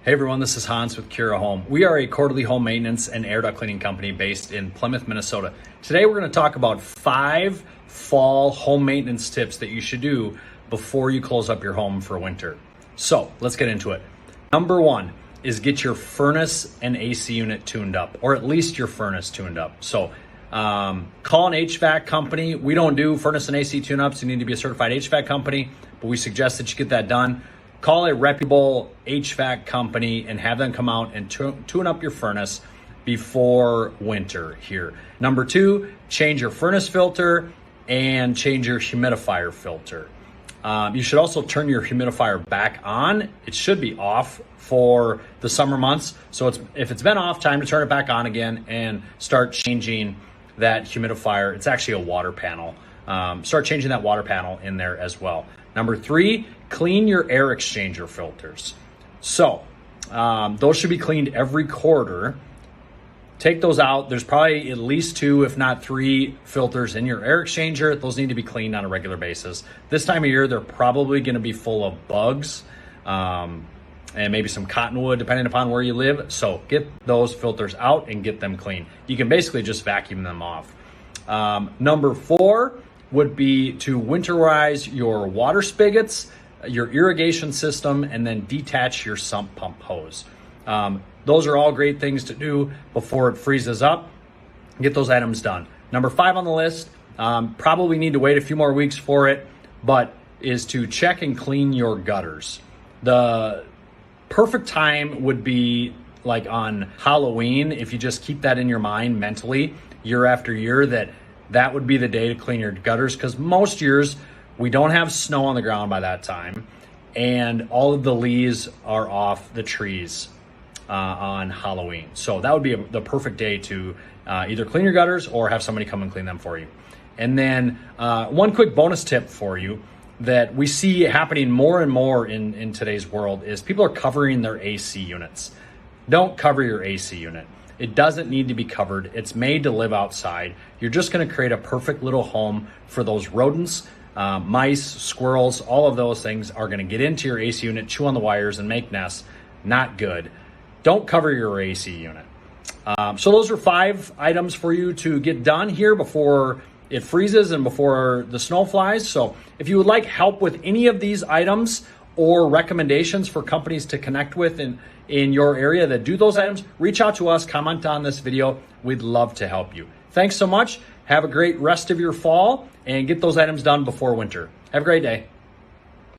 Hey everyone, this is Hans with Kura Home. We are a quarterly home maintenance and air duct cleaning company based in Plymouth, Minnesota. Today we're going to talk about 5 fall home maintenance tips that you should do before you close up your home for winter. So let's get into it. Number 1 is get your furnace and AC unit tuned up, or at least your furnace tuned up. So call an HVAC company. We don't do furnace and AC tune-ups. You need to be a certified HVAC company, but we suggest that you get that done. Call a reputable HVAC company and have them come out and tune up your furnace before winter here. Number 2, change your furnace filter and change your humidifier filter. You should also turn your humidifier back on. It should be off for the summer months. So if it's been off, time to turn it back on again and start changing that humidifier. It's actually a water panel. Start changing that water panel in there as well. Number 3, clean your air exchanger filters. So those should be cleaned every quarter. Take those out. There's probably at least 2, if not 3 filters in your air exchanger. Those need to be cleaned on a regular basis. This time of year, they're probably going to be full of bugs and maybe some cottonwood, depending upon where you live. So get those filters out and get them clean. You can basically just vacuum them off. Number 4 would be to winterize your water spigots, your irrigation system, and then detach your sump pump hose. Those are all great things to do before it freezes up. Get those items done. Number 5 on the list, probably need to wait a few more weeks for it, but is to check and clean your gutters. The perfect time would be like on Halloween, if you just keep that in your mind mentally year after year, that would be the day to clean your gutters, because most years we don't have snow on the ground by that time and all of the leaves are off the trees on Halloween. So that would be the perfect day to either clean your gutters or have somebody come and clean them for you. And then one quick bonus tip for you that we see happening more and more in today's world is people are covering their AC units. Don't cover your AC unit. It doesn't need to be covered. It's made to live outside. You're just going to create a perfect little home for those rodents, mice, squirrels. All of those things are going to get into your AC unit, chew on the wires, and make nests. Not good. Don't cover your AC unit. So those are 5 items for you to get done here before it freezes and before the snow flies. So if you would like help with any of these items or recommendations for companies to connect with in your area that do those items, reach out to us, comment on this video. We'd love to help you. Thanks so much. Have a great rest of your fall and get those items done before winter. Have a great day.